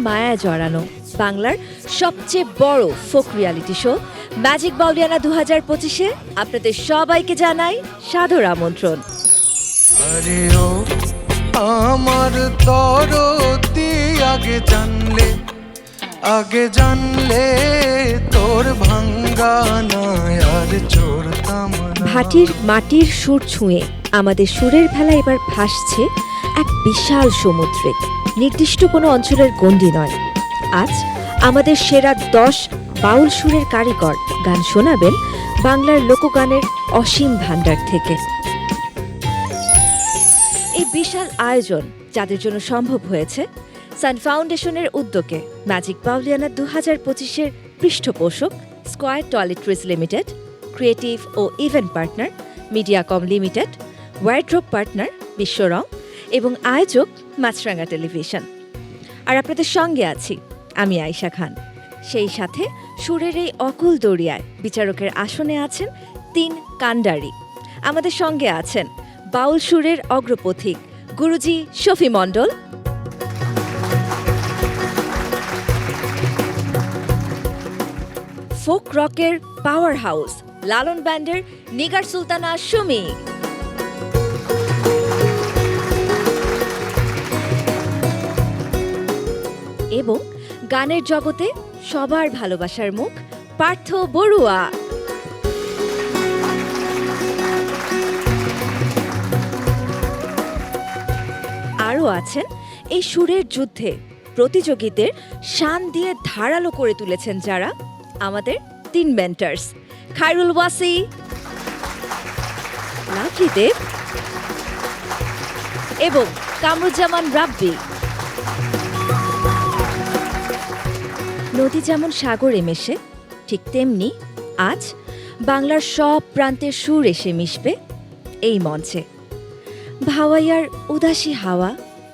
মায়ায় জড়ানো বাংলার সবচেয়ে বড় folk reality show magic Bauliana 2025-এ আপনাদের সবাইকে জানাই সাদর আমন্ত্রণ। আরে ও আমার তরতি আগে জানলে তোর ভাঙ্গা নয় আর চড়তাম না। ভাটির মাটির সুর ছুঁয়ে আমাদের সুরের ভেলা এবার ভাসছে এক বিশাল সমুদ্রে। নির্দিষ্ট কোনো অঞ্চলের গণ্ডি নয়। আজ আমাদের সেরা 10 বাউল সুরের কারিগর গান শোনাবেন বাংলার লোকগানের অসীম ভাণ্ডার থেকে। এই বিশাল আয়োজন যাদের জন্য সম্ভব হয়েছে সান ফাউন্ডেশনের উদ্যোগে ম্যাজিক বাউলিয়ানা 2025-এর পৃষ্ঠপোষক স্কয়ার টয়লেট্রিজ লিমিটেড, ক্রিয়েটিভ ও event partner Mediacom Limited, wardrobe partner Bishworang এবং আয়োজক মাছরাঙা টেলিভিশন। আর আপনাদের সঙ্গে আছি আমি আয়েশা খান। সেই সাথে সুরের এই অকুল দরিয়ায় বিচারকের আসনে আছেন 3 কাণ্ডারি। আমাদের সঙ্গে আছেন বাউল সুরের অগ্রপথিক গুরুজি শফি মণ্ডল, ফোক রকের পাওয়ার হাউস লালন ব্যান্ডের নিগার সুলতানা সুমি, এবং গানের জগতে সবার ভালোবাসার মুখ পার্থ বড়ুয়া। আরও আছেন এই সুরের যুদ্ধে প্রতিযোগীদের শান দিয়ে ধারালো করে তুলেছেন যারা, আমাদের 3 মেন্টার্স খায়রুল ওয়াসি, লাভলি দেব এবং কামরুজ্জামান রাব্বি। নদী যেমন সাগরে মেশে ঠিক তেমনি আজ বাংলার সব প্রান্তের সুর এসে মিশবে এই মঞ্চে। ভাওয়াইয়ার উদাসী হাওয়া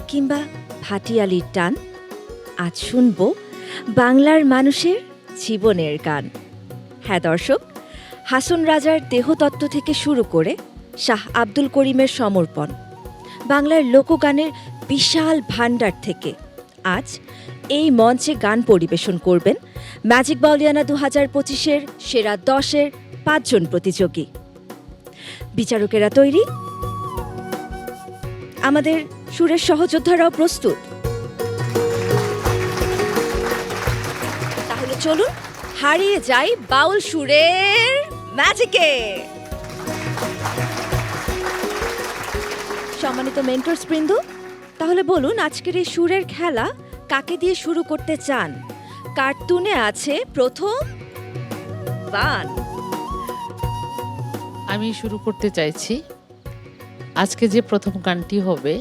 কিংবা ভাটিয়ালির টান, আজ শুনব বাংলার মানুষের জীবনের গান। হ্যাঁ দর্শক, হাসন রাজার দেহতত্ত্ব থেকে শুরু করে শাহ আব্দুল করিমের সমর্পণ, বাংলার লোকগানের বিশাল ভাণ্ডার থেকে আজ এই মঞ্চে গান পরিবেশন করবেন ম্যাজিক বাউলিয়ানা 2025-এর সেরা 10-এর 5 জন প্রতিযোগী। বিচারকেরা তৈরি, আমাদের সুরের সহযোদ্ধারাও প্রস্তুত। তাহলে চলুন হারিয়ে যাই বাউল সুরের ম্যাজিকে। সম্মানিত মেন্টরস বৃন্দ, তাহলে বলুন আজকের এই সুরের খেলা কাকে দিয়ে শুরু করতে চান? কার্টুনে আছে প্রথম গান। আমি শুরু করতে চাইছি। আজকে যে প্রথম গানটি হবে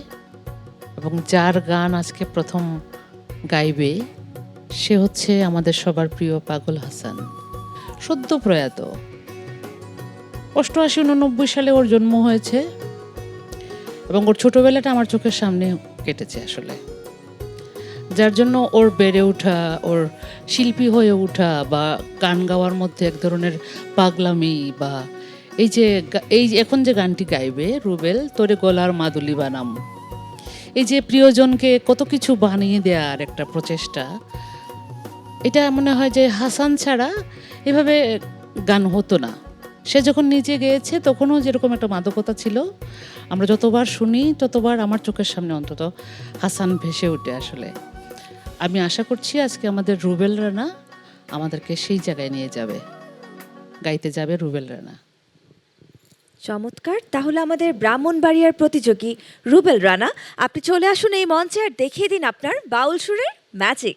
এবং যার গান আজকে প্রথম গাইবে সে হচ্ছে আমাদের সবার প্রিয় পাগল হাসান, সদ্য প্রয়াত। 88-89 সালে ওর জন্ম হয়েছে এবং ওর ছোটবেলাটা আমার চোখের সামনে কেটেছে আসলে, যার জন্য ওর বেড়ে ওঠা, ওর শিল্পী হয়ে ওঠা বা গান গাওয়ার মধ্যে এক ধরনের পাগলামি বা এই যে এখন যে গানটি গাইবে রুবেল তোরে গলার মাদুলি বানাম, এই যে প্রিয়জনকে কত কিছু বানিয়ে দেওয়ার একটা প্রচেষ্টা, এটা মনে হয় যে হাসান ছাড়া এভাবে গান হতো না। সে যখন নিজে গেয়েছে তখনও যেরকম একটা মাদকতা ছিল, আমরা যতবার শুনি ততবার আমার চোখের সামনে অন্তত হাসান ভেসে ওঠে আসলে। আমি আশা করছি আজকে আমাদের রুবেল রানা আমাদেরকে সেই জায়গায় নিয়ে যাবে, গাইতে যাবে রুবেল রানা। চমৎকার। তাহলে আমাদের ব্রাহ্মণবাড়িয়ার প্রতিযোগী রুবেল রানা, আপনি চলে আসুন এই মঞ্চে আর দেখিয়ে দিন আপনার বাউল সুরের ম্যাজিক।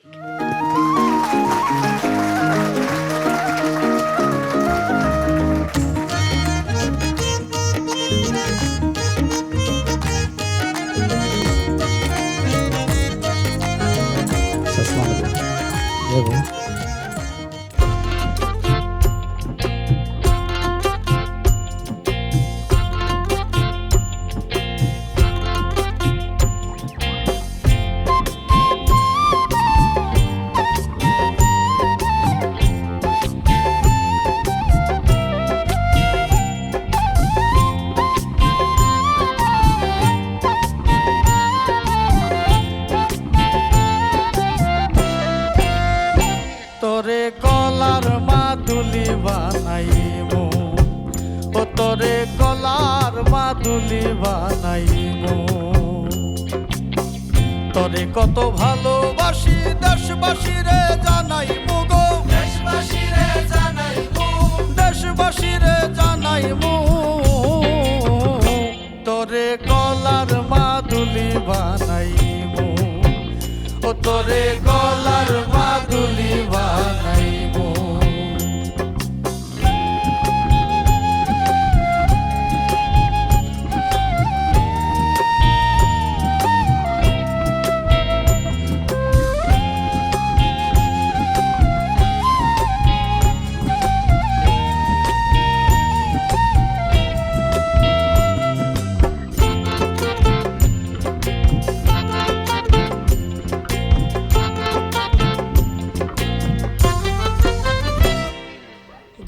তোরে গলার মাদুলি বানাইমু, ও তোরে গলার মাদুলি বানাইমু। তোরে কত ভালোবাসি দেশবাসী রে জানাইমু গো, দেশবাসী রে জানাইমু, দেশবাসী রে জানাইমু। তোরে গলার মাদুলি বানাইমু, ও তোরে গলার মাদুলি বানাইমু।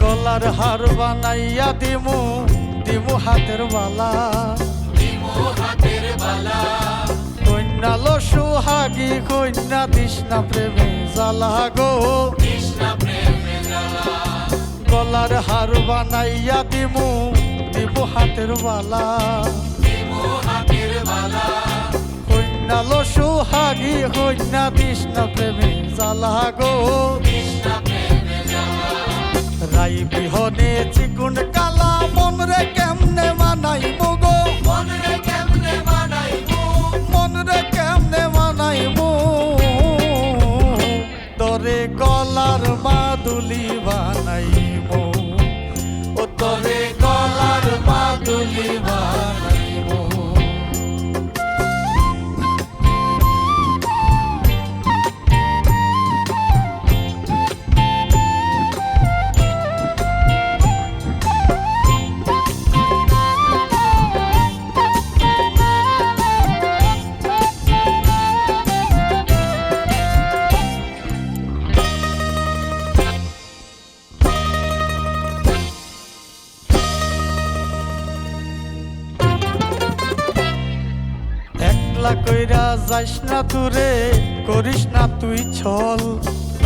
গলার হার বানাইয়া দিমু, দিমু হাতের বালা, দিমু হাতের বালা। কন্যা লো সুহাগী কন্যা তৃষ্ণা প্রেমে জ্বালা গো, তৃষ্ণা প্রেমে জ্বালা। গলার হার বানাইয়া দিমু, দিমু হাতের বালা, দিমু হাতের বালা। কন্যা লো সুহাগী কন্যা তৃষ্ণা প্রেমে জ্বালা গো, তৃষ্ণা প্রেমে জ্বালা। রাই বিহনে চিকুন কালা মন রে কেমনে মানাইমু গো, মন রে কেমনে মানাইমু, মন রে কেমনে মানাইমু। তোরে গলার মাদুলি বানাইমু, ও তোরে গলার মাদুলি বানাইমু। একলা কইরা যাইস না দূরে, করিস না তুই ছল,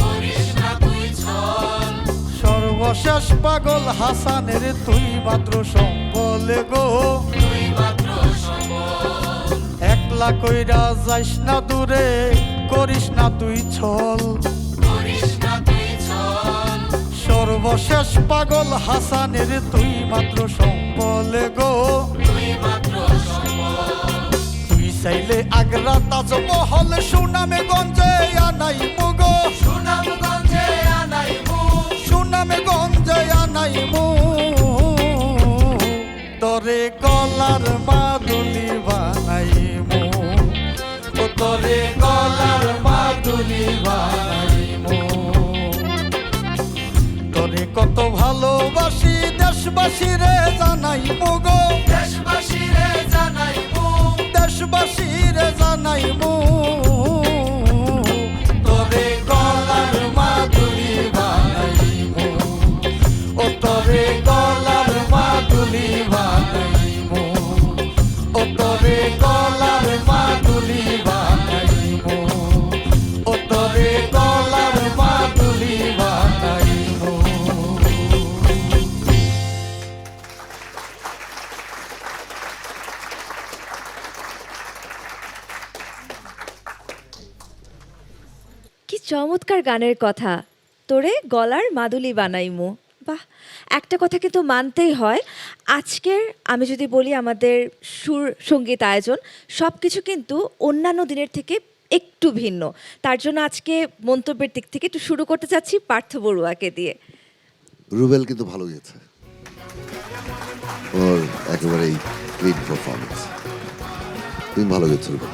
করিস না তুই ছল। সর্বশেষ পাগল হাসানের তুই মাত্র সম্বল গো, তুই মাত্র সম্বল। একলা কইরা যাইস না দূরে, করিস না তুই ছল, করিস না তুই ছল। সর্বশেষ পাগল হাসানের তুই মাত্র সম্বল গো, তুই মাত্র সম্বল। চাইলে আগ্রা তাজমহল সুনামে গঞ্জে আনাইমু গো, সুনামে গঞ্জে আনাইমু, সুনামে গঞ্জে আনাইমু। তোরে গলার মাদুলি বানাইমু, ও তোরে গলার মাদুলি বানাইমু। তোরে কত ভালোবাসি দেশবাসী রে জানাইমু গো, দেশবাসী রে জানাইমু, দেশবাসী রে জানাইমু। তোরে গলার মাদুলি বানাইমু, ও তোরে গলার মাদুলি বানাইমু, ও তোরে গলার মাদুলি বানাইমু, ও তোরে গলার মাদুলি বানাইমু। কি চমৎকার গানের কথা, তোরে গলার মাদুলি বানাইমু। বাহ, একটা কথা কিন্তু মানতেই হয়, আজকের আমি যদি বলি আমাদের সুর সঙ্গীত আয়োজন সব কিছু কিন্তু অন্যান্য দিনের থেকে একটু ভিন্ন। তার জন্য আজকে মন্তব্যের দিক থেকে একটু শুরু করতে চাচ্ছি পার্থ বড়ুয়াকে দিয়ে। রুবেল কিন্তু ভালো গেছে, ওর একেবারেই ক্লিন পারফরমেন্স। তুমি ভালো গেছো রুবেল,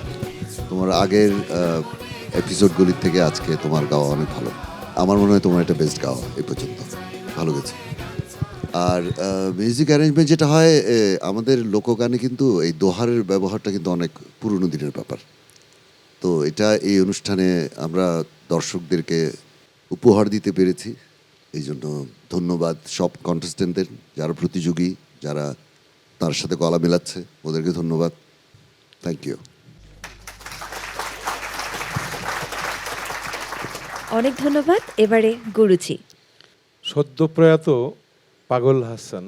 তোমার আগের এপিসোডগুলির থেকে আজকে তোমার গাওয়া অনেক ভালো। আমার মনে হয় তোমার এটা বেস্ট গাওয়া এই পর্যন্ত, ভালো গেছে। আর মিউজিক অ্যারেঞ্জমেন্ট যেটা হয় আমাদের লোকগানে কিন্তু এই দোহারের ব্যবহারটা কিন্তু অনেক পুরনো দিনের ব্যাপার। তো এটা এই অনুষ্ঠানে আমরা দর্শকদেরকে উপহার দিতে পেরেছি, এই জন্য ধন্যবাদ সব কন্টেস্টেন্টদের, যারা প্রতিযোগী, যারা তার সাথে গলা মেলাচ্ছে, ওদেরকে ধন্যবাদ। Thank you. অনেক ধন্যবাদ। এবারে গুরুজি। সদ্য প্রয়াত পাগল হাসান,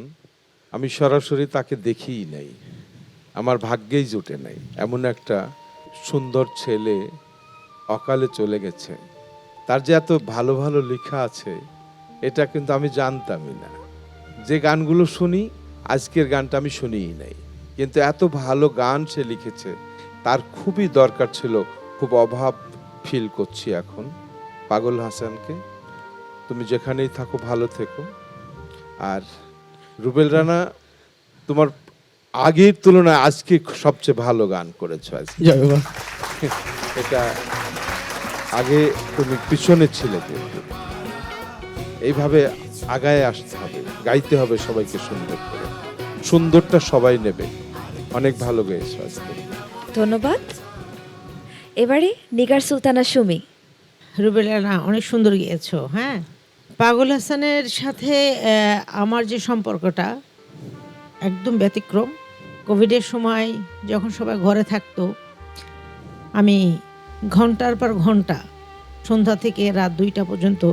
আমি সরাসরি তাকে দেখিই নাই, আমার ভাগ্যেই জুটে নাই। এমন একটা সুন্দর ছেলে অকালে চলে গেছে। তার যে এত ভালো ভালো লেখা আছে এটা কিন্তু আমি জানতামই না। যে গানগুলো শুনি, আজকের গানটা আমি শুনিই নাই, কিন্তু এত ভালো গান সে লিখেছে। তার খুবই দরকার ছিল, খুব অভাব ফিল করছি এখন। পাগল হাসানকে, তুমি যেখানেই থাকো ভালো থেকো। আর রুবেল রানা, তোমার আগের তুলনায় আজকে সবচেয়ে ভালো গান করেছো আজকে। এটা আগে তুমি পিছনে ছিলে, কিন্তু এইভাবে আগায় আসতে হবে, গাইতে হবে সবাইকে সুন্দর করে। সুন্দরটা সবাই নেবে। অনেক ভালো গেয়েছো আজকে। ধন্যবাদ। এবারে নিগার সুলতানা সুমি। রুবেলানা অনেক সুন্দর গিয়েছো। হ্যাঁ, পাগল হাসানের সাথে আমার যে সম্পর্কটা একদম ব্যতিক্রম। কোভিডের সময় যখন সবাই ঘরে থাকতো, আমি ঘন্টার পর ঘন্টা সন্ধ্যা থেকে রাত 2টা পর্যন্ত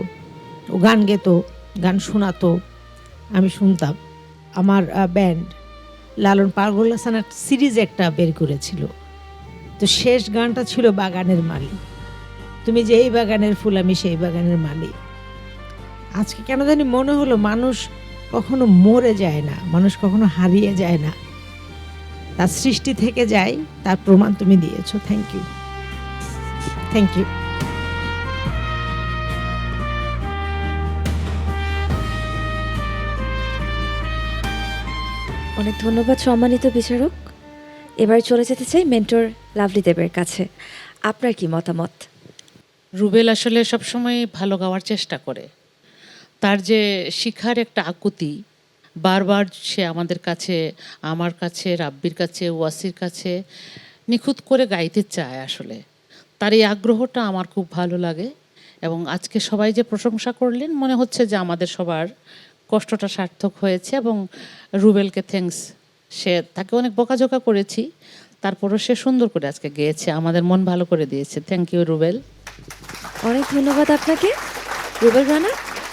ও গান গেতো, গান শোনাতো, আমি শুনতাম। আমার ব্যান্ড লালন পাগল হাসানের সিরিজ একটা বের করেছিল, তো শেষ গানটা ছিল বাগানের মালি। তুমি যে এই বাগানের ফুল, আমি সেই বাগানের মালি। আজকে কেন জানি মনে হলো মানুষ কখনো মরে যায় না, মানুষ কখনো হারিয়ে যায় না, তার সৃষ্টি থেকে যায়, তার প্রমাণ তুমি দিয়েছো। Thank you, thank you. অনেক ধন্যবাদ সম্মানিত বিচারক। এবার চলে যেতে চাই মেন্টর লাভলি দেবের কাছে। আপনার কি মতামত? রুবেল আসলে সবসময় ভালো গাওয়ার চেষ্টা করে। তার যে শিখার একটা আকুতি, বারবার সে আমাদের কাছে, আমার কাছে, রাব্বির কাছে, ওয়াসির কাছে নিখুঁত করে গাইতে চায়। আসলে তার এই আগ্রহটা আমার খুব ভালো লাগে। এবং আজকে সবাই যে প্রশংসা করলেন, মনে হচ্ছে যে আমাদের সবার কষ্টটা সার্থক হয়েছে। এবং রুবেলকে থ্যাঙ্কস। তাকে অনেক বকাঝকা করেছি, তারপরও সে সুন্দর করে আজকে গেয়েছে, আমাদের মন ভালো করে দিয়েছে। Thank you Rubel. অনেক ধন্যবাদ আপনাকে। রুবেল রানা,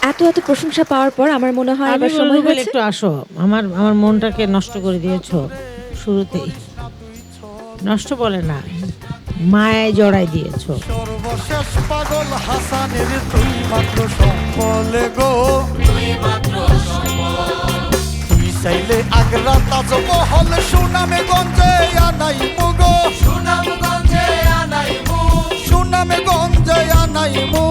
এত এত প্রশংসা পাওয়ার পর আমার মনে হয় আমি এবার বলবো, সময় রুবেল হয়েছে। একটু আসো, আমার আমার মনটাকে নষ্ট করে দিয়েছো শুরুতেই। নষ্ট বলে না, মায়ায় জড়াই দিয়েছো। সর্বশেষ পাগল হাসানের তুই মাত্র সম্বল গো, তুই চাইলে আগ্রা তাজমহল সুনামে গঞ্জে আনাইমু গো, সুনামে গঞ্জে আনাইমু,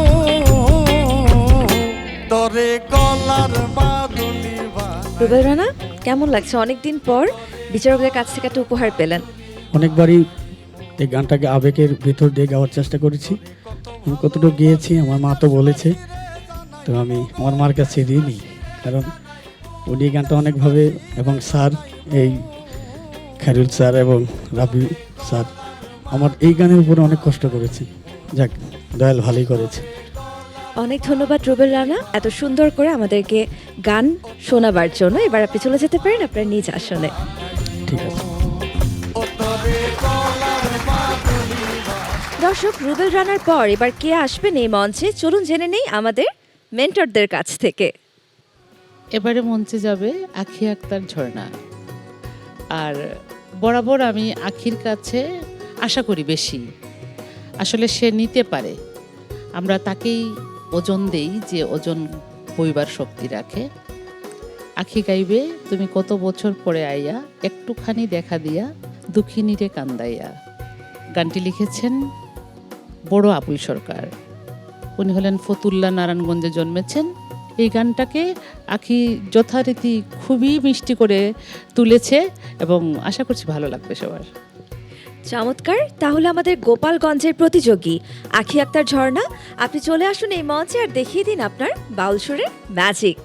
তরে গলার মাদুলি বানাই। রুবেল রানা, কেমন লাগছে? অনেকদিন পর বিচারকদের কাছ থেকে একটা উপহার পেলেন। অনেকবারই এই গানটাকে আবেগের ভেতর দিয়ে গাওয়ার চেষ্টা করেছি। আমি কতটুকু গিয়েছি আমার মা তো বলেছে, তো আমি আমার মার কাছে দিইনি, কারণ উনি এই গানটা অনেকভাবে, এবং স্যার, এই খায়রুল স্যার এবং রাবি স্যার আমার এই গানের উপরে অনেক কষ্ট করেছে। যাক, দয়াল ভালোই করেছে। অনেক ধন্যবাদ রুবেল রানা, এত সুন্দর করে আমাদেরকে গান শোনাবার জন্য। এবার আপনি চলে যেতে পারেন আপনার নিজ আসনে। ঠিক আছে। দর্শক, রুবেল রানার পর এবার কে আসবেন এই মঞ্চে, চলুন জেনে নেই আমাদের মেন্টরদের কাছ থেকে। এবারে মঞ্চে যাবে আখি আক্তার ঝর্ণা। আর বরাবর আমি আখির কাছে আশা করি বেশি, আসলে সে নিতে পারে। আমরা তাকেই ওজন দেই, যে ওজন বইবার শক্তি রাখে। আখি গাইবে তুমি কত বছর পরে আইয়া, একটুখানি দেখা দিয়া দুঃখিনী রে কান্দাইয়া। গানটি লিখেছেন বড় আবুল সরকার। উনি হলেন ফতুল্লা, নারায়ণগঞ্জে জন্মেছেন। এই গানটাকে আখি যথারীতি খুবই মিষ্টি করে তুলেছে এবং আশা করছি ভালো লাগবে সবার। চমৎকার। তাহলে আমাদের গোপালগঞ্জের প্রতিযোগী আখি আক্তার ঝর্ণা, আপনি চলে আসুন এই মঞ্চে আর দেখিয়ে দিন আপনার বাউল সুরের ম্যাজিক।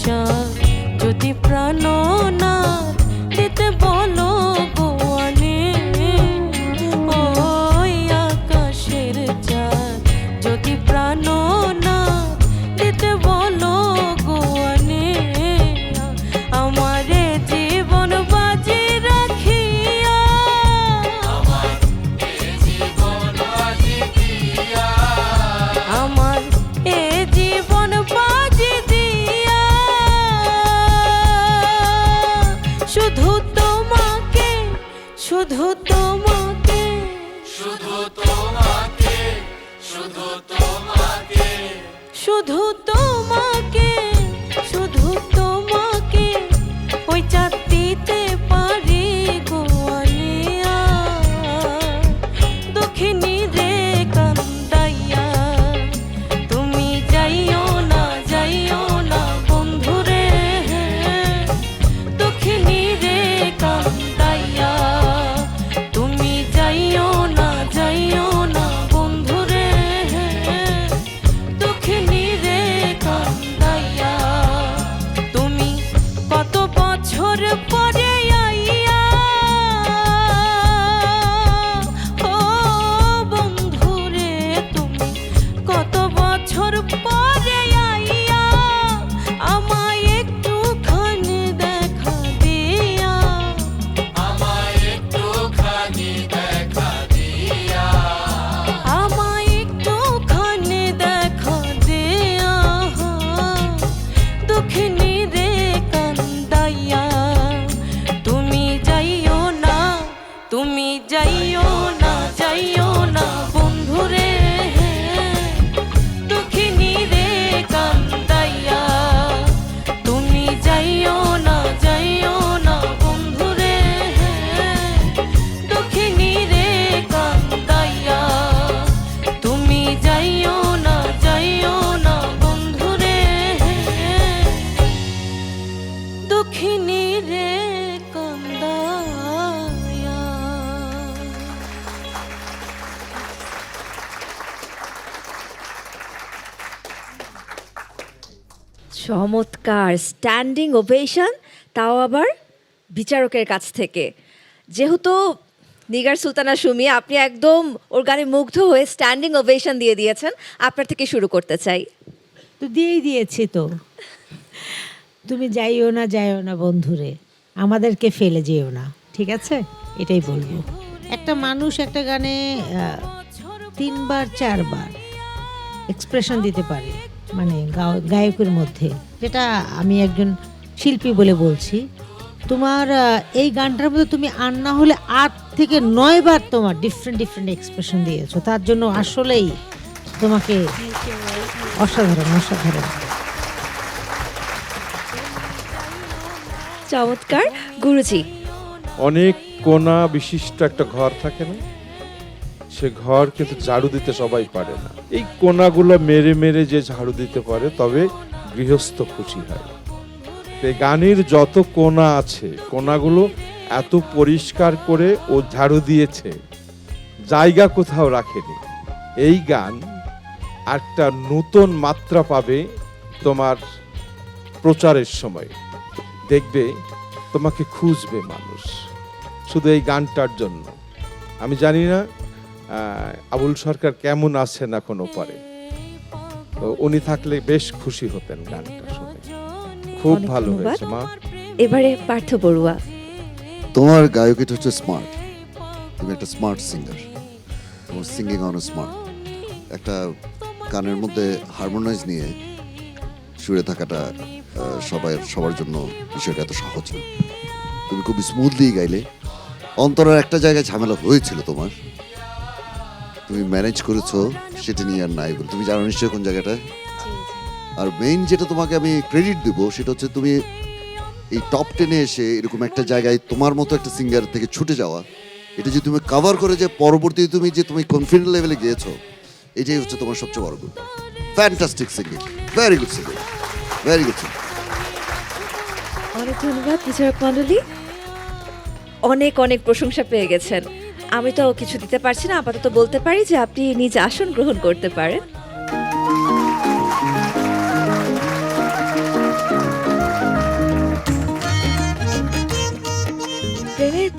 চাঁদ যদি প্রাণনাথ দিতে বলো গোয়ানে, ওই আকাশের চাঁদ যদি প্রাণনাথ দিতে বলো গোয়ানে, আমারে জীবন বাজি রাখিয়া, আমার এ জীবন বাজি দিয়া, শুধু তোমাকে, শুধু তোমাকে, শুধু তোমাকে, শুধু তোমাকে, শুধু তোমাকে, শুধু তোমাকে ওই চাঁদ দিতে পারি গোয়ালিয়া, দক্ষিণী রে কান্দাইয়া, তুমি যাইও না, যাইও না বন্ধুরে, দক্ষিণী রে কান্দাইয়া, তুমি যাইও না, যাইও না বন্ধুরে, দক্ষিণী রে কান্দাইয়া, তুমি কত বছর পরে আইয়া, ও বন্ধুরে তুমি কত বছর পরে আইয়া, আমায় একটুখানি দেখা দিয়া, আমায় একটুখানি দেখা দিয়া, আমায় একটুখানি দেখা দিয়া, দক্ষিণী রে কান্দাইয়া, তুমি যাইও না, তুমি যাইও না, যাইও না বন্ধুরে, দক্ষিণী রে কান্দাইয়া, তুমি যাইও না, যাইও না বন্ধুরে, দক্ষিণী রে কান্দাইয়া, তুমি যাইও না, যাইও না বন্ধুরে, দক্ষিণী রে কান্দাইয়া। চমৎকার স্ট্যান্ডিং ওভেশন, তাও আবার বিচারকের কাছ থেকে। যেহেতু নিগার সুলতানা সুমি, আপনি একদম ওর গানে মুগ্ধ হয়ে স্ট্যান্ডিং ওভেশন দিয়ে দিয়েছেন, আপনার থেকে শুরু করতে চাই। তো দিয়েই দিয়েছি তো, তুমি যাইও না, যাইও না বন্ধুরে, আমাদেরকে ফেলে যেও না, ঠিক আছে, এটাই বলবো। একটা মানুষ একটা গানে 3বার 4বার এক্সপ্রেশন দিতে পারে, মানে গায়কের মধ্যে, যেটা আমি একজন শিল্পী বলে বলছি। তোমার এই গানটার মধ্যে তুমি আর না হলে 8 থেকে 9 বার তোমার ডিফারেন্ট ডিফারেন্ট এক্সপ্রেশন দিয়েছো, তার জন্য আসলেই তোমাকে অসাধারণ, অসাধারণ। চমৎকার। গুরুজি, অনেক কোণা বিশিষ্ট একটা ঘর থাকে না, সে ঘর কিন্তু ঝাড়ু দিতে সবাই পারে না। এই কোণাগুলো মেরে মেরে যে ঝাড়ু দিতে পারে, তবে গৃহস্থ খুশি হয়। এই গানের যত কোণা আছে, কোণাগুলো এত পরিষ্কার করে ও ঝাড়ু দিয়েছে, জায়গা কোথাও রাখেনি। এই গান একটা নতুন মাত্রা পাবে তোমার প্রচারের সময়, দেখবে তোমাকে খুঁজবে মানুষ শুধু এই গানটার জন্য। আমি জানি না আবুল সরকার কেমন আছেন এখন ওপারে, তো উনি থাকলে বেশ খুশি হতেন গানটা শুনে। খুব অনেক ভালো ধন্যবাদ। হয়েছে মা। এবারে পার্থ বড়ুয়া। তোমার গায়কিটা হচ্ছে স্মার্ট, তুমি একটা স্মার্ট সিঙ্গার, তোমার সিঙ্গিং অন স্মার্ট। একটা গানের মধ্যে হারমোনাইজ নিয়ে সুরে থাকাটা সবার জন্য বিষয়টা এত সহজ না। তুমি খুব স্মুথলি গাইলে। অন্তরের একটা জায়গায় ঝামেলা হয়েছিল তোমার, তুমি ম্যানেজ করেছো, সেটা নিয়ে আর নাই বলে। তুমি জানো নিশ্চয়ই কোন জায়গাটায়। আর মেইন যেটা তোমাকে আমি ক্রেডিট দেবো সেটা হচ্ছে তুমি এই টপ 10-এ এসে এরকম একটা জায়গায় তোমার মতো একটা সিঙ্গার থেকে ছুটে যাওয়া, এটা যে তুমি কভার করে যে পরবর্তী তুমি কনফিডেন্ট লেভেলে গিয়েছো, এটাই হচ্ছে তোমার সবচেয়ে বড় গুণ। Fantastic singing, very good singing, very good singing. অনেক ধন্যবাদ বিচারক মণ্ডলী, অনেক অনেক প্রশংসা পেয়ে গেছেন। আমি তো কিছু দিতে পারছি না, আপাতত বলতে পারি যে আপনি নিজ আসন গ্রহণ করতে পারেন।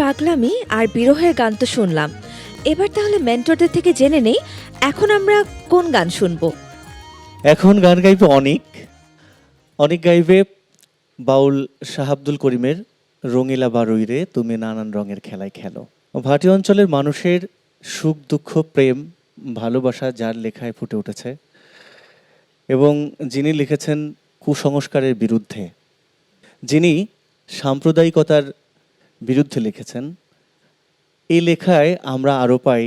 পাগলামি আর বিরহের গান তো শুনলাম, এবার তাহলে মেন্টরদের থেকে জেনে নেই এখন আমরা কোন গান শুনবো। এখন গান গাইবে অনেক গাইবে বাউল শাহ আব্দুল করিমের রঙিলা বারুই রে তুমি নানান রঙের খেলায় খেলো। ভাটি অঞ্চলের মানুষের সুখ দুঃখ প্রেম ভালোবাসা যার লেখায় ফুটে উঠেছে এবং যিনি লিখেছেন কুসংস্কারের বিরুদ্ধে, যিনি সাম্প্রদায়িকতার বিরুদ্ধে লিখেছেন, এই লেখায় আমরা আরও পাই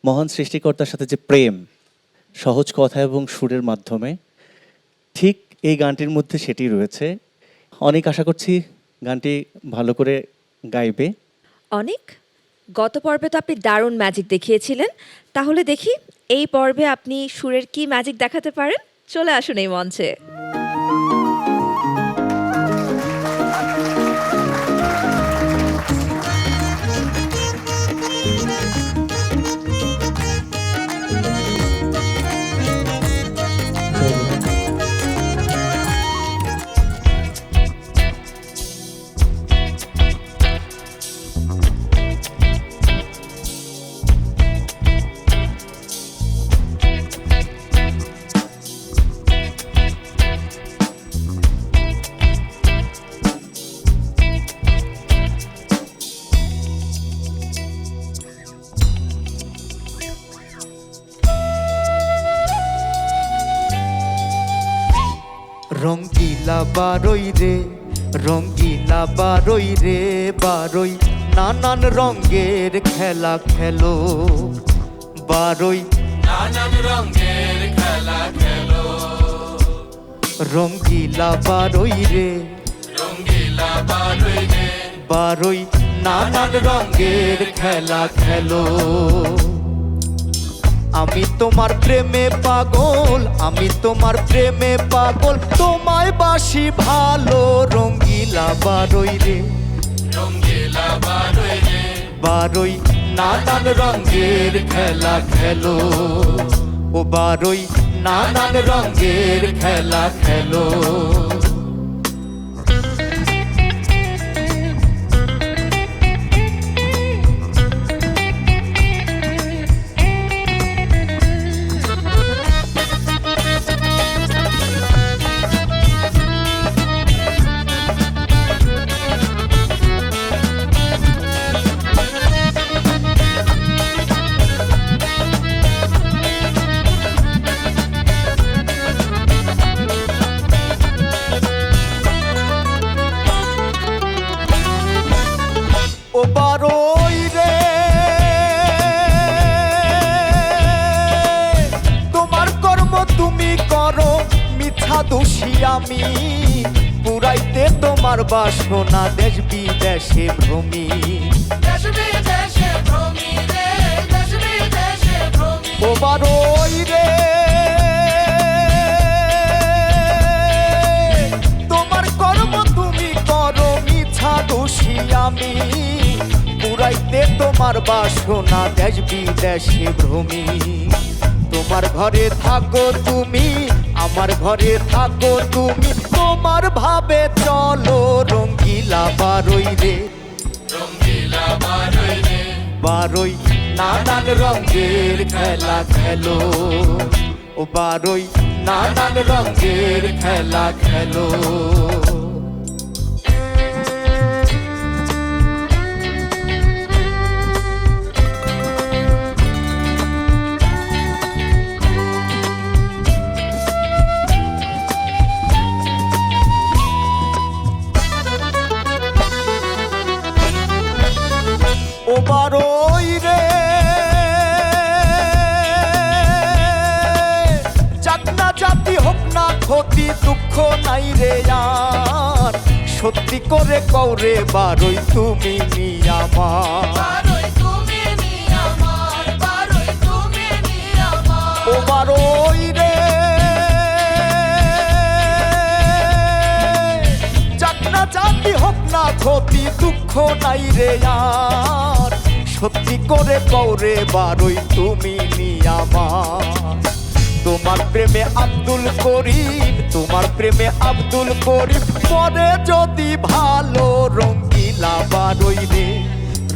মহান সৃষ্টিকর্তার সাথে যে প্রেম সহজ কথা এবং সুরের মাধ্যমে। ঠিক এই গানটির মধ্যে সেটি রয়েছে। অনেক আশা করছি গানটি ভালো করে গাইবে। অনেক, গত পর্বে তো আপনি দারুণ ম্যাজিক দেখিয়েছিলেন, তাহলে দেখি এই পর্বে আপনি সুরের কি ম্যাজিক দেখাতে পারেন। চলে আসুন এই মঞ্চে। রঙ্গিলা বারই রে, রঙ্গিলা বারই রে বারই, নানান রঙের খেলা খেলো বারই, নানান রঙের খেলা খেলো। রঙ্গিলা বারই রে, রঙ্গিলা বারই রে বারই, নানান রঙের খেলা খেলো। আমি তোমার প্রেমে পাগল, আমি তোমার প্রেমে পাগল, তোমায় বাসি ভালো। রঙ্গিলা বারই রে, রঙ্গিলা বারই রে বারই, নানান রঙের খেলা খেলো। ও বারই, নানান রঙের খেলা খেলো। ও বারই রে, তোমার কর্ম তুমি করো, মিথ্যা দোষী আমি, পুরাইতে তোমার বাসনা দেশ বিদেশে ভ্রমি। ও বারই রে, তোমার কর্ম তুমি করো, মিথ্যা দোষী আমি, পুরাইতে তোমার বাসনা দেশ বিদেশে ভ্রমি। তোমার ঘরে থাকো তুমি, আমার ঘরে থাকো তুমি, তোমার ভাবে চলো। রঙ্গিলা বারই রে, রঙ্গিলা বারই রে বারই, নানান রঙের খেলা খেলো। ও বারই, নানান রঙের খেলা খেলো। ও বারই রে, যাক না জাতি হোক না ক্ষতি, দুঃখ নাই রে আর, সত্যি করে কওরে বারই তুমি আমার। ও বারই রে, যাক না জাতি হোক না ক্ষতি, দুঃখ নাই রে আর, সত্যি করে কওরে বারই তুমি আমার। তোমার প্রেমে আব্দুল করিম, তোমার প্রেমে আব্দুল করিম, পরে যদি ভালো। রঙ্গিলা রঙ্গিলা বারোই রে,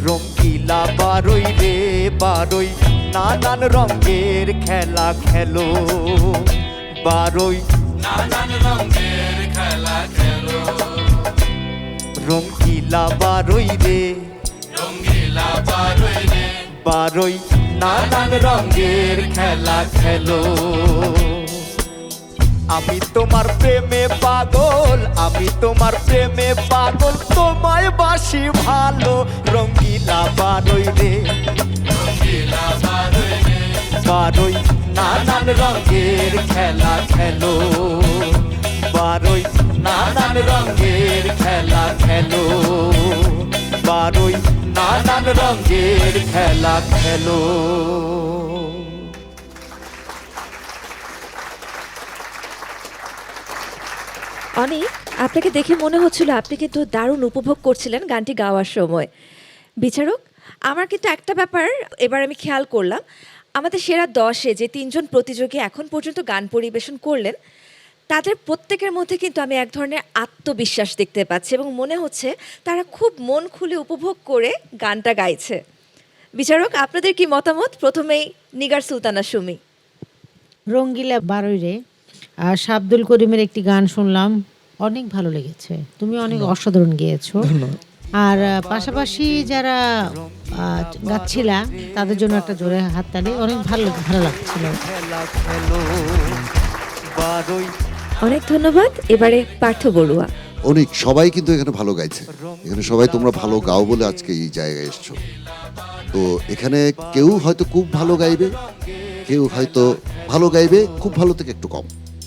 রঙ্গিলা বারোই রে বারোই, নানান রঙের খেলা খেলো, বারোই নানান রঙের খেলা খেলো, রঙ্গিলা বারোই রে, রঙ্গিলা বারোই রে বারোই, নানান রঙের খেলা খেলো। আমি তোমার প্রেমে পাগল, আমি তোমার প্রেমে পাগল, তোমায় বাসি ভালো, রঙ্গিলা বারোই রে, রঙ্গিলা বারোই রে বারোই, নানান রঙের খেলা খেলো, বারোই নানান রঙের খেলা খেলো, বারোই নানান রঙের খেলা খেলো। অনেক আপনাকে দেখে মনে হচ্ছিল আপনি কিন্তু দারুণ উপভোগ করছিলেন গানটি গাওয়ার সময়। বিচারক, আমার কিন্তু একটা ব্যাপার এবার আমি খেয়াল করলাম, আমাদের সেরা 10-এ যে 3 জন প্রতিযোগী এখন পর্যন্ত গান পরিবেশন করলেন, তাদের প্রত্যেকের মধ্যে কিন্তু আমি এক ধরনের আত্মবিশ্বাস দেখতে পাচ্ছি এবং মনে হচ্ছে তারা খুব মন খুলে উপভোগ করে গানটা গাইছে। বিচারক, আপনাদের কি মতামত? প্রথমেই নিগার সুলতানা সুমি। রঙ্গিলা বারোই রে আর শাবদুল করিমের একটি গান শুনলাম, অনেক ভালো লেগেছে, তুমি অনেক অসাধারণ গেয়েছো। আর পাশাপাশি যারা গাচ্ছিলা তাদের জন্য একটা জোরে হাততালি, অনেক ভালো ভালো লাগছিল। অনেক ধন্যবাদ। এবারে পার্থ বড়ুয়া। অনেক সবাই কিন্তু এখানে ভালো গাইছে, এখানে সবাই তোমরা ভালো গাও বলে আজকে এই জায়গায় এসছো। তো এখানে কেউ হয়তো খুব ভালো গাইবে, কেউ হয়তো ভালো গাইবে খুব ভালো থেকে একটু কম,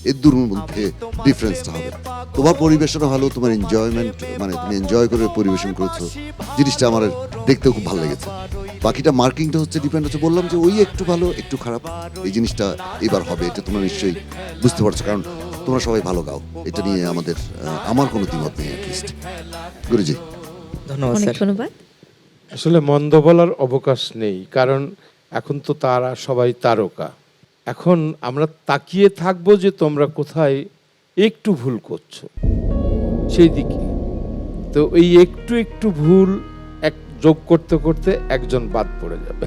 এর দুর মধ্যে ডিফারেন্সটা হবে। তোমার পরিবেশনও ভালো, তোমার এনজয়মেন্ট মানে তুমি এনজয় করে পরিবেশন করেছো, জিনিসটা আমার দেখতে খুব ভালো লেগেছে। বাকিটা মার্কিংটা হচ্ছে ডিপেন্ড হচ্ছে, বললাম যে ওই একটু ভালো একটু খারাপ, এই জিনিসটা এবার হবে, এটা তোমরা নিশ্চয়ই বুঝতে পারছো, কারণ তোমরা সবাই ভালো গাও, এটা নিয়ে আমার কোনো দ্বিমত নেই। অ্যাটলিস্ট গুরুজি ধন্যবাদ। অনেক ধন্যবাদ। আসলে মন্দ বলার অবকাশ নেই, কারণ এখন তো তারা সবাই তারকা। এখন আমরা তাকিয়ে থাকবো যে তোমরা কোথায় একটু ভুল করছো সেই দিকে। তো এই একটু একটু ভুল যোগ করতে করতে একজন বাদ পড়ে যাবে,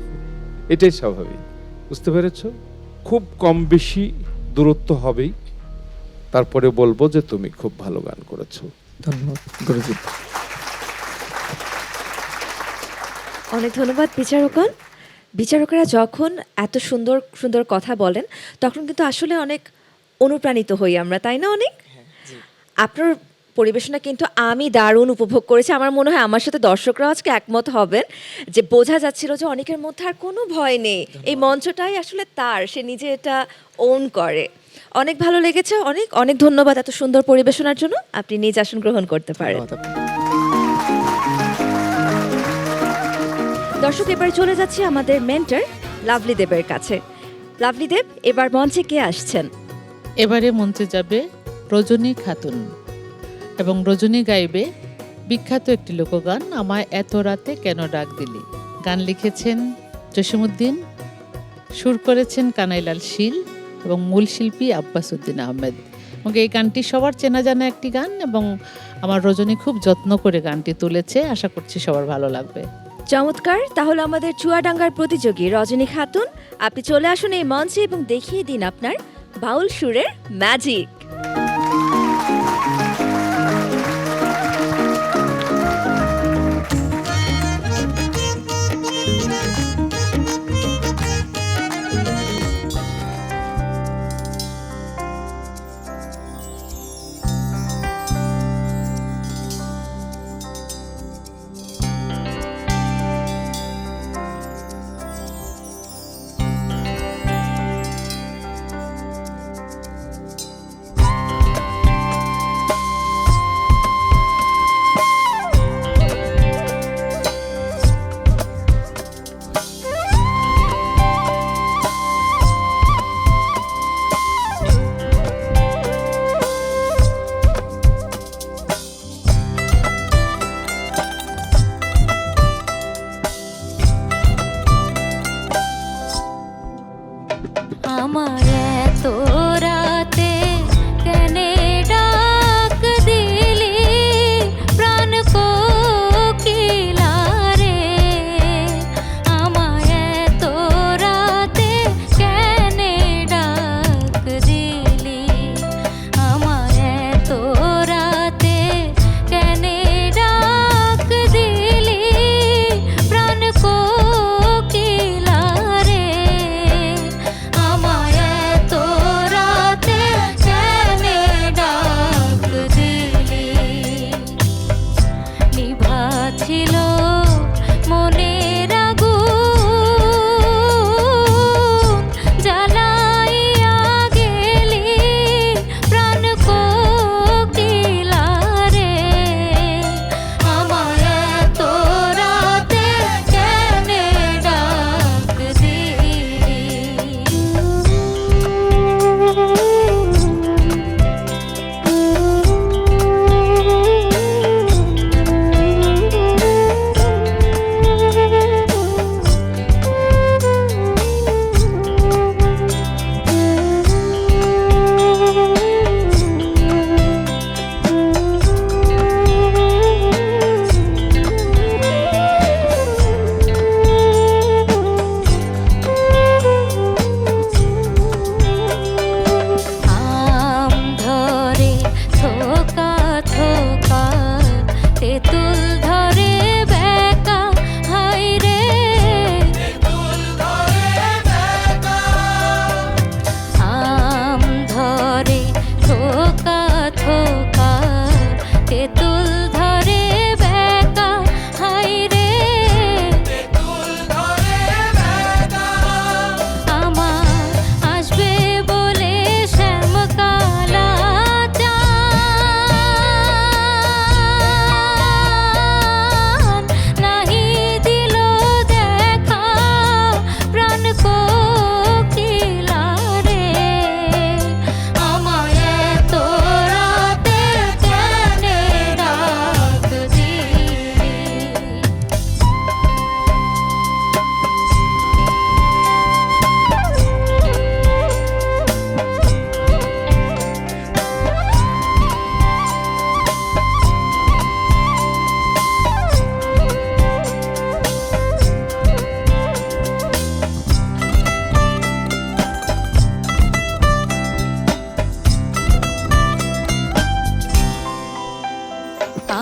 এটাই স্বাভাবিক। বুঝতে পেরেছো? খুব কম বেশি দূরত্ব হবেই, তারপরে বলবো যে তুমি খুব ভালো গান করেছো। ধন্যবাদ গুরুজি। অনেক ধন্যবাদ বিচারকগণ। বিচারকরা যখন এত সুন্দর সুন্দর কথা বলেন তখন কিন্তু আসলে অনেক অনুপ্রাণিত হই আমরা, তাই না? অনেক আপনার পরিবেশনা কিন্তু আমি দারুণ উপভোগ করেছি। আমার মনে হয় আমার সাথে দর্শকরাও আজকে একমত হবেন যে বোঝা যাচ্ছিল যে অনেকের মধ্যে আর কোনো ভয় নেই, এই মঞ্চটাই আসলে তার, সে নিজে এটা ওন করে। অনেক ভালো লেগেছে। অনেক অনেক ধন্যবাদ এত সুন্দর পরিবেশনার জন্য। আপনি নিজ আসন গ্রহণ করতে পারেন। দর্শক, এবার চলে যাচ্ছি আমাদের মেন্টর লাভলি দেবের কাছে। লাভলি দেব, এবার মঞ্চে কে আসছেন? এবারে মঞ্চে যাবে রজনী খাতুন এবং রজনী গাইবে বিখ্যাত একটি লোকগান আমায় এত রাতে কেন ডাক দিলি। গান লিখেছেন জসিমউদ্দিন, সুর করেছেন কানাইলাল শীল এবং মূল শিল্পী আব্বাস উদ্দিন আহমেদ। এবং এই গানটি সবার চেনা জানা একটি গান এবং আমার রজনী খুব যত্ন করে গানটি তুলেছে, আশা করছি সবার ভালো লাগবে। চমৎকার। তাহলে আমাদের চুয়াডাঙ্গার প্রতিযোগী রজনী খাতুন, আপনি চলে আসুন এই মঞ্চে এবং দেখিয়ে দিন আপনার বাউল সুরের ম্যাজিক।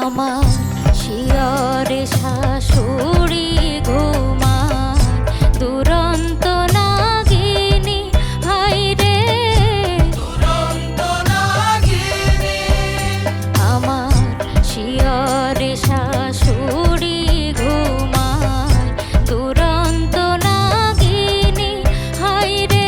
আমার শিয়রে শাশুড়ি ঘুমায় দুরন্ত নাগিনী হাইরে আমার শিয়রে শাশুড়ি ঘুমায় দুরন্ত নাগিনী হাইরে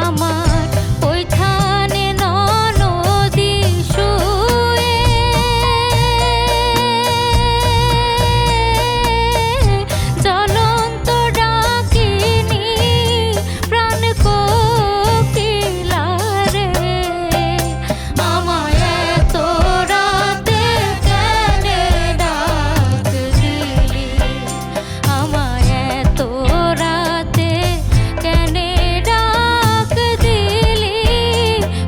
আমার ওইখানে ননদি শুয়ে জ্বলন্ত ডাকিনী প্রাণ কোকিলা রে আমায় এত রাতে কেনে ডাক দিলি আমায় এত রাতে কেনে ডাক দিলি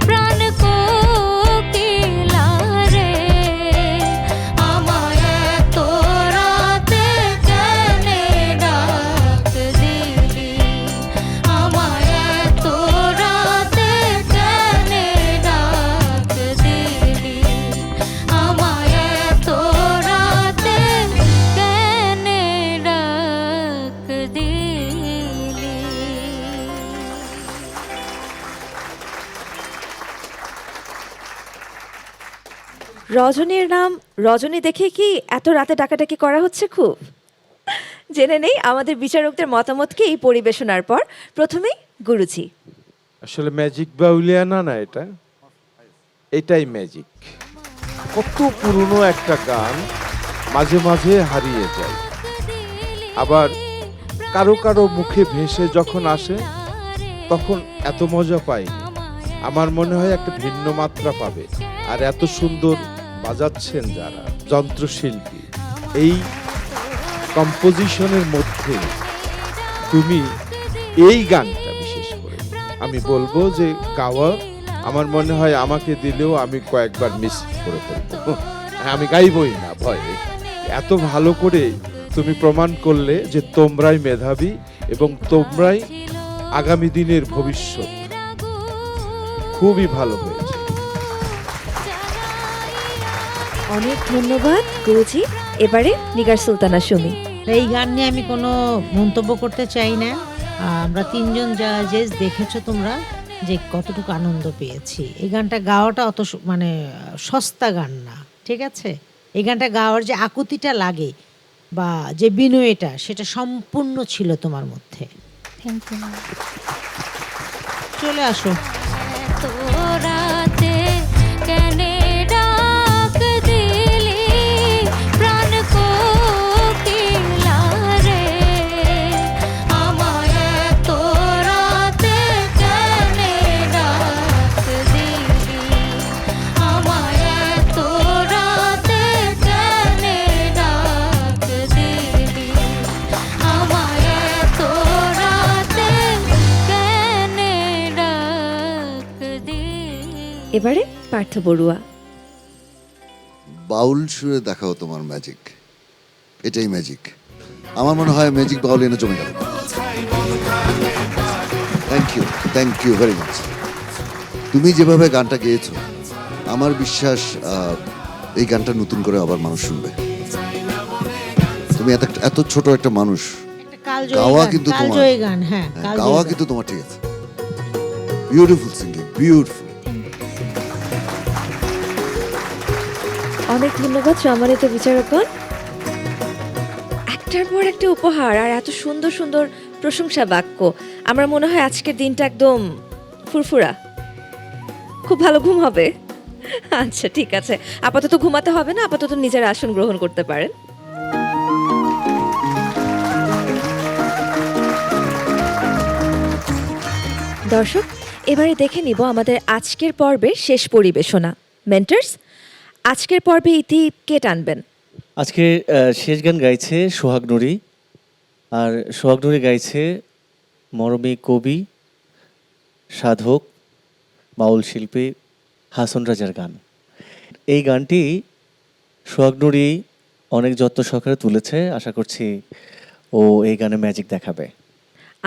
প্রাণ কোকিলা রে আমায় এত রাতে কেনে ডাক দিলি আমায় এত রাতে কেনে ডাক দিলি আমায় এত রাতে কেনে ডাক দিলি। রজনীর নাম রজনী দেখে কি এত রাতে ডাকাডাকি করা হচ্ছে খুব? জেনে নেই আমাদের বিচারকদের মতামতকে এই পরিবেশনার পর। প্রথমেই গুরুজি। আসলে ম্যাজিক বাউলিয়ানা না, এটাই ম্যাজিক। কত পুরনো একটা গান মাঝে মাঝে হারিয়ে যায়, আবার কারো কারো মুখে ভেসে যখন আসে তখন এত মজা পাইনি। আমার মনে হয় একটা ভিন্ন মাত্রা পাবে। আর এত সুন্দর বাজাচ্ছেন যারা যন্ত্রশিল্পী, এই কম্পোজিশনের মধ্যে তুমি এই গানটা বিশেষ করে আমি বলবো যে গাওয়া, আমার মনে হয় আমাকে দিলেও আমি কয়েকবার মিস করে ফেলবো। আমি গাইবই না ভয়ে। এত ভালো করে তুমি প্রমাণ করলে যে তোমরাই মেধাবী এবং তোমরাই আগামী দিনের ভবিষ্যৎ। খুবই ভালো হয়েছে। অনেক ধন্যবাদ গুরুজি। এবারে নিগার সুলতানা সুমি। এই গান নিয়ে আমি কোনো মন্তব্য করতে চাই না। আমরা তিনজন জাজেস দেখেছো তোমরা যে কতটুকু আনন্দ পেয়েছি। এই গানটা গাওয়াটা অত মানে সস্তা গান না, ঠিক আছে? এই গানটা গাওয়ার যে আকুতিটা লাগে বা যে বিনয়টা, সেটা সম্পূর্ণ ছিল তোমার মধ্যে। Thank you. চলে আসো। এত রাতে কেনে ডাক দিলি প্রাণ কোকিলা রে আমায় এত রাতে কেনে ডাক দিলি আমায় এত রাতে কেনে ডাক দিলি আমায় এত রাতে কেনে ডাক দিলি। এবারে পার্থ বড়ুয়া। বাউল সুরে দেখাও তোমার ম্যাজিক, এটাই ম্যাজিক। আমার মনে হয় ম্যাজিক বাউল এনে জমে গেল। Thank you very much. তুমি যেভাবে গানটা গেয়েছো, আমার বিশ্বাস এই গানটা নতুন করে আবার মানুষ শুনবে। তুমি এত ছোট একটা মানুষ, একটা কালজয়ী গাওয়া গান, কিন্তু তোমার, কালজয়ী গান, হ্যাঁ কালজয়ী গাওয়া গান। কিন্তু তোমার ঠিক আছে। Beautiful singing, beautiful. অনেক ধন্যবাদ সম্মানিত বিচারকগণ। একটার পর একটা উপহার আর এত সুন্দর সুন্দর প্রশংসা বাক্য। আমার মনে হয় আজকের দিনটা একদম ফুরফুরা, খুব ভালো ঘুম হবে। আচ্ছা ঠিক আছে, আপাতত ঘুমাতে হবে না, আপাতত নিজের আসন গ্রহণ করতে পারেন। দর্শক, এবারে দেখে নিব আমাদের আজকের পর্বের শেষ পরিবেশনা। মেন্টার্স, আজকের পর্বে ইতি কে টানবেন? আজকে শেষ গান গাইছে সোহাগ নুরি, আর সোহাগ নুরি গাইছে মরমী কবি, সাধক, বাউল শিল্পী হাসন রাজার গান। এই গানটি সোহাগ নুরি অনেক যত্ন সহকারে তুলেছে। আশা করছি ও এই গানে ম্যাজিক দেখাবে।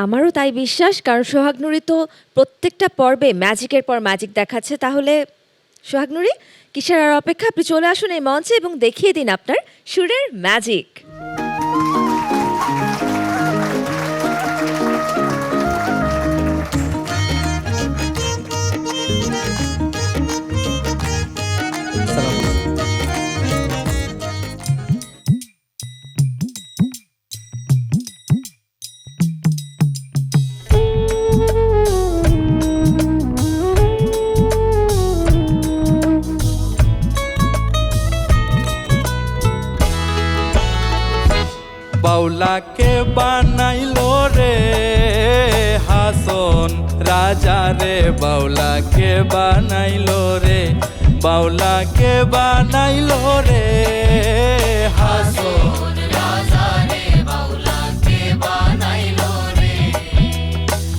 আমারও তাই বিশ্বাস, কারণ সোহাগ নুরি তো প্রত্যেকটা পর্বে ম্যাজিকের পর ম্যাজিক দেখাচ্ছে। তাহলে সোহাগ নুরি, কিসের আর অপেক্ষা, আপনি চলে আসুন এই মঞ্চে এবং দেখিয়ে দিন আপনার সুরের ম্যাজিক। বাউলাকে বানাইলো রে হাসন রাজা রে, বাউলাকে বানাইলো রে, বাউলাকে বানাইলো রে হাসন রাজা রে, বাউলাকে বানাইলো রে,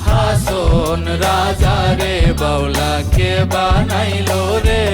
হাসন রাজা রে, বাউলাকে বানাইলো রে।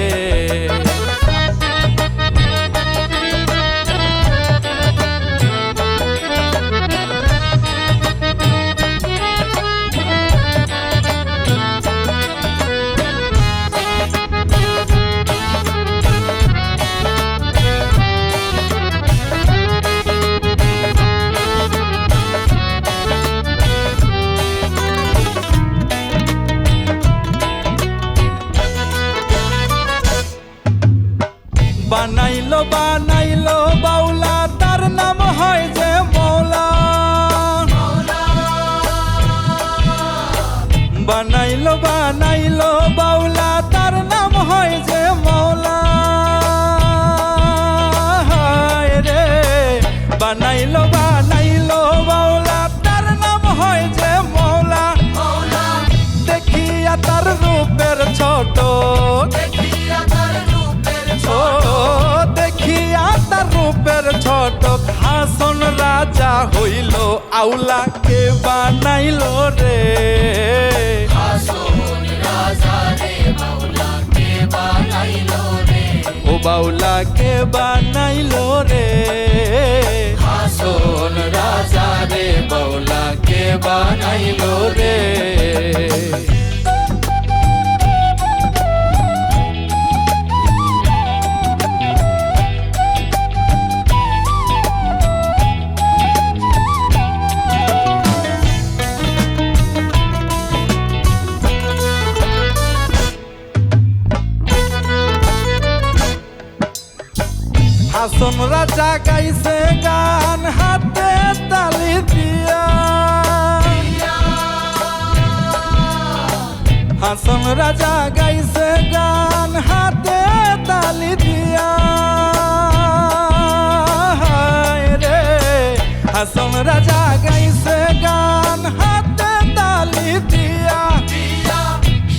বানাইলো বানাইলো বাউলা, তার নাম হয় যে মৌলা, বানাইলো বানাইলো বাউলা, তার নাম হয় যে মৌলা, হায় রে বানাইলো বানাইলো বাউলা, তার নাম হয় যে মৌলা, দেখিয়া তার রূপের ছোট, দেখিয়া তার রূপের ছোট, হাসন রাজা হইল আউলাকে বানাইলো রে, হাসন রাজা রে, বাউলাকে বানাইলো রে, ও বাউলাকে বানাইলো রে, হাসন রাজা রে, বাউলাকে বানাইলো রে। হাসন রাজা গাইছে গান হাতে তালি দিয়া, হাসন রাজা গাইছে গান হাতে তালি দিয়া, হায় রে হাসন রাজা গাইছে গান হাতে তালি দিয়া,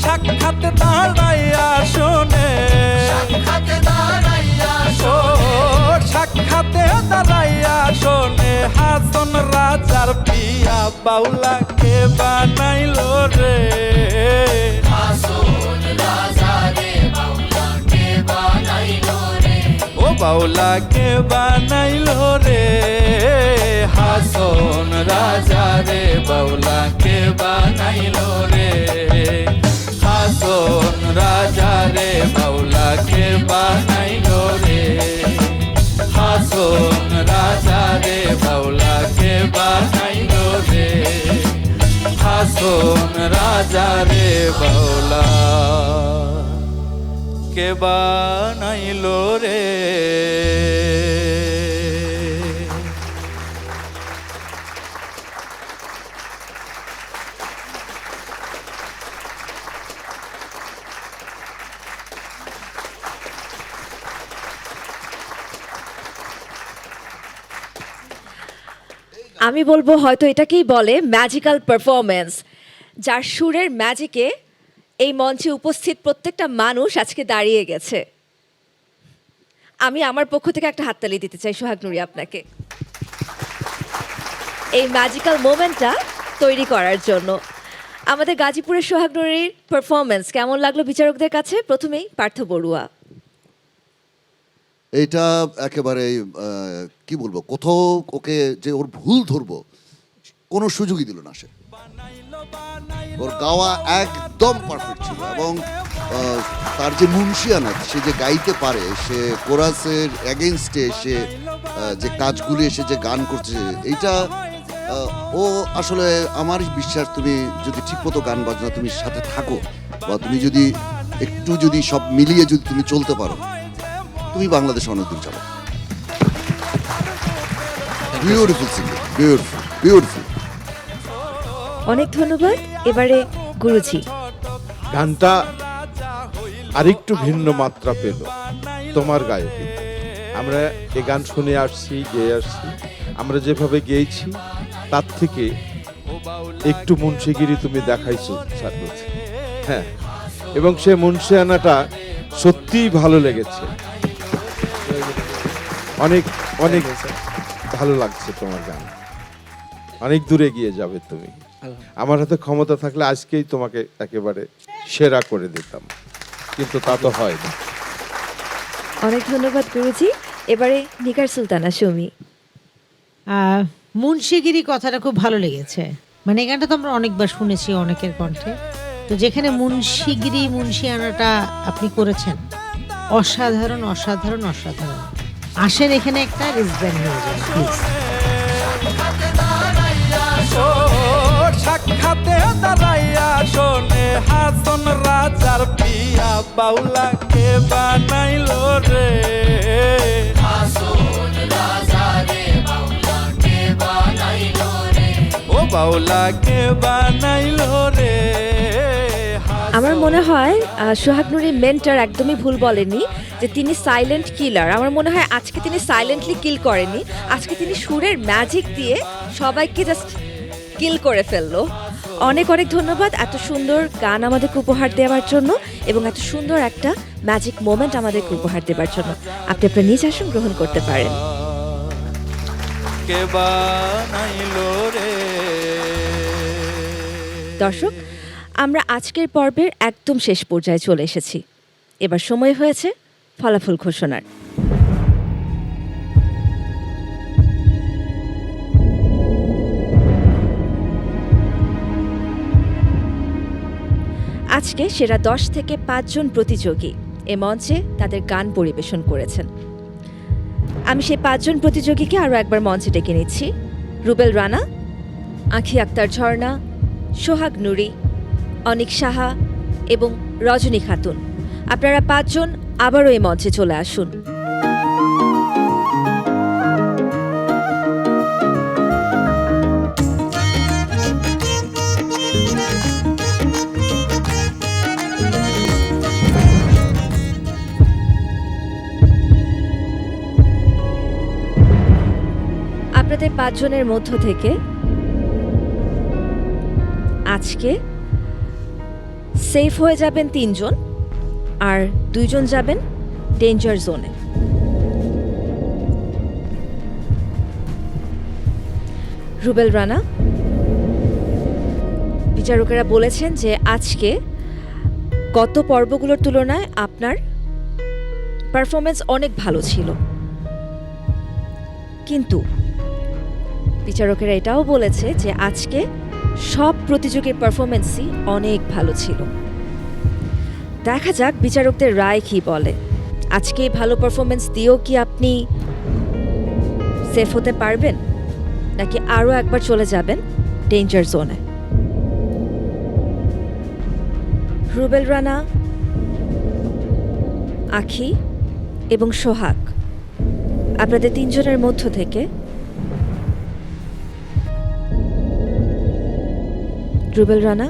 সাক্ষাৎ দাঁড়াইয়া শোনে, সাক্ষাতে দাঁড়াইয়া শোনে, হাসন রাজার পিয়া বাউলাকে বানাইলো রে, হাসন রাজা রে, বাউলাকে বানাইলো রে, ও বাউলাকে বানাইলো রে, হাসন রাজা রে, বাউলাকে বানাইলো রে, হাসন রাজা রে, বাউলাকে বানাইলো রে, হাসন রাজা রে, বাউলাকে বানাইলো রে, হাসন রাজা রে, বাউলা কে বানাইলো রে। আমি বলবো হয়তো এটাকেই বলে ম্যাজিক্যাল পারফরমেন্স, যার সুরের ম্যাজিকে এই মঞ্চে উপস্থিত প্রত্যেকটা মানুষ আজকে দাঁড়িয়ে গেছে। আমি আমার পক্ষ থেকে একটা হাততালি দিতে চাই সোহাগ নুরি আপনাকে এই ম্যাজিক্যাল মোমেন্টটা তৈরি করার জন্য। আমাদের গাজীপুরের সোহাগ নুরির পারফরমেন্স কেমন লাগলো বিচারকদের কাছে? প্রথমেই পার্থ বড়ুয়া। এইটা একেবারে কি বলবো, কোথাও ওকে যে ওর ভুল ধরবো কোনো সুযোগই দিল না সে। ওর গাওয়া একদম পারফেক্ট ছিল এবং তার যে মুন্সিয়ানা, সে যে গাইতে পারে, সে কোরাসের এগেনস্টে সে যে কাজগুলি এসে যে গান করছে, এইটা ও আসলে আমার বিশ্বাস, তুমি যদি ঠিকমতো গান বাজনা তুমি সাথে থাকো বা তুমি যদি একটু যদি সব মিলিয়ে যদি তুমি চলতে পারো, তুমি বাংলাদেশ অনেক দূর যাবে। Beautiful singing, beautiful beautiful. অনেক ধন্যবাদ। এবারে গুরুজি। গানটা আরেকটু ভিন্ন মাত্রা পেল তোমার গায়কে। আমরা এ গান শুনে আসছি, গেয়ে আসছি, আমরা যেভাবে গেয়েছি তার থেকে একটু মুন্সিগিরি তুমি দেখাইছো স্যার বলছে। হ্যাঁ, এবং সে মুন্সিয়ানাটা সত্যিই ভালো লেগেছে, অনেক অনেক ভালো লাগছে তোমার গান। অনেক দূরে গিয়ে যাবে তুমি। আমার হাতে ক্ষমতা থাকলে আজকেই তোমাকে একেবারে সেরা করে দিতাম, কিন্তু তা তো হয় না। অনেক ধন্যবাদ গুরুজি। এবারে নিগার সুলতানা সুমি। মুন্সিগিরি কথাটা খুব ভালো লেগেছে। মানে এই গানটা তো আমরা অনেকবার শুনেছি অনেকের কণ্ঠে, তো যেখানে মুন্সিগিরি মুন্সিয়ানাটা আপনি করেছেন, অসাধারণ অসাধারণ অসাধারণ। আসেন এখানে একটা রিসব্যান্ড নিয়ে যান প্লিজ। সাক্ষাতে দাঁড়াইয়া শোনে হাসন রাজার পিয়া বাউলাকে বানাইলো রে। ও বাউলাকে বানাইলো রে। আমার মনে হয় সোহাগ নুরি মেন্টর একদমই ভুল বলেনি যে তিনি সাইলেন্ট কিলার। আমার মনে হয় আজকে তিনি সাইলেন্টলি কিল করেনি, আজকে তিনি সুরের ম্যাজিক দিয়ে সবাইকে জাস্ট কিল করে ফেললো। অনেক অনেক ধন্যবাদ এত সুন্দর গান আমাদেরকে উপহার দেওয়ার জন্য এবং এত সুন্দর একটা ম্যাজিক মোমেন্ট আমাদেরকে উপহার দেওয়ার জন্য। আপনি আপনার নিজ আসন গ্রহণ করতে পারেন। দর্শক, আমরা আজকের পর্বের একদম শেষ পর্যায়ে চলে এসেছি। এবার সময় হয়েছে ফলাফল ঘোষণার। আজকে সেরা 10 থেকে 5 জন প্রতিযোগী এ মঞ্চে তাদের গান পরিবেশন করেছেন। আমি সেই 5 জন প্রতিযোগীকে আরও একবার মঞ্চে ডেকে নিচ্ছি। রুবেল রানা, আঁখি আক্তার ঝর্ণা, সোহাগ নুরি, অনিক সাহা এবং রজনী খাতুন। আপনারা 5 জন আবারও এই মঞ্চে চলে আসুন। আপনাদের 5 জনের মধ্য থেকে আজকে সেফ হয়ে যাবেন 3 জন, আর 2 জন যাবেন ডেঞ্জার জোনে। রুবেল রানা, বিচারকেরা বলেছেন যে আজকে গত পর্বগুলোর তুলনায় আপনার পারফরমেন্স অনেক ভালো ছিল, কিন্তু বিচারকেরা এটাও বলেছে যে আজকে সব প্রতিযোগীর পারফরমেন্সই অনেক ভালো ছিল। দেখা যাক বিচারকদের রায় কি বলে। আজকে ভালো পারফরমেন্স দিয়েও কি আপনি সেফ হতে পারবেন, নাকি আরও একবার চলে যাবেন ডেঞ্জার জোনে? রুবেল রানা, আঁখি এবং সোহাগ, আপনাদের 3 জনের মধ্য থেকে রুবেল রানা,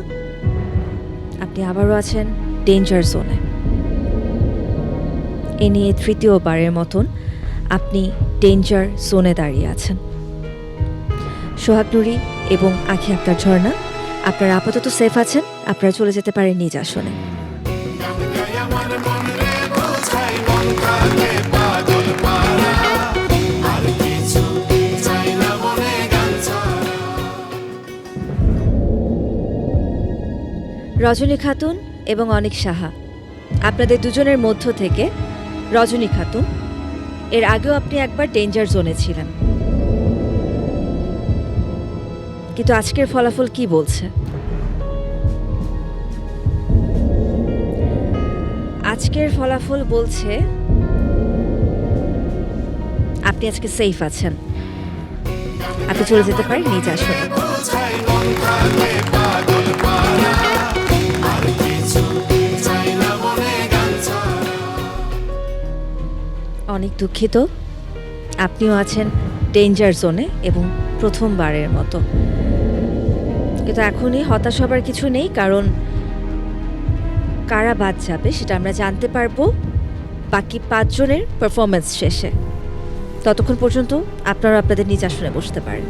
আপনি আবারও আছেন ডেঞ্জার জোনে। এ নিয়ে তৃতীয়বারের মতন আপনি ডেঞ্জার জোনে দাঁড়িয়ে আছেন। সোহাগ নুরি এবং আঁখি আক্তার ঝর্ণা, আপনারা আপাতত সেফ আছেন, আপনারা চলে যেতে পারেন নিজ আসনে। রজনী খাতুন এবং অনিক সাহা, আপনাদের 2 জনের মধ্য থেকে রজনী খাতুন, এর আগেও আপনি একবার ডেঞ্জার জোনে ছিলেন। কিন্তু আজকের ফলাফল কি বলছে? আজকের ফলাফল বলছে আপনি আজকে সেফ আছেন। আপনি চলে যেতে পারেন নিজ আসনে। অনেক দুঃখিত, আপনিও আছেন ডেঞ্জার জোনে এবং প্রথমবারের মতো। কিন্তু এখনই হতাশ হবার কিছু নেই, কারণ কারা বাদ যাবে সেটা আমরা জানতে পারবো বাকি 5 জনের পারফরমেন্স শেষে। ততক্ষণ পর্যন্ত আপনারা আপনাদের নিজ আসনে বসতে পারেন।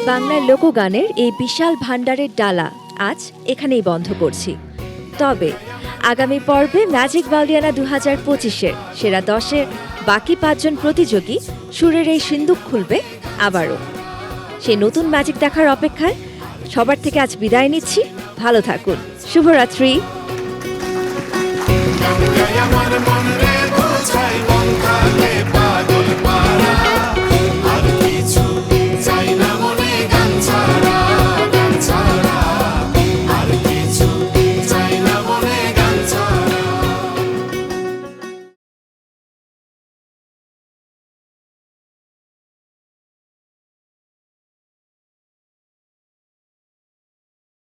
বাংলার লোকগানের এই বিশাল ভাণ্ডারের ডালা আজ এখানেই বন্ধ করছি। তবে আগামী পর্বে ম্যাজিক বাউলিয়ানা 2025-এর সেরা 10-এর বাকি 5 জন প্রতিযোগী সুরের এই সিন্দুক খুলবে আবারও। সেই নতুন ম্যাজিক দেখার অপেক্ষায় সবার থেকে আজ বিদায় নিচ্ছি। ভালো থাকুন, শুভরাত্রি।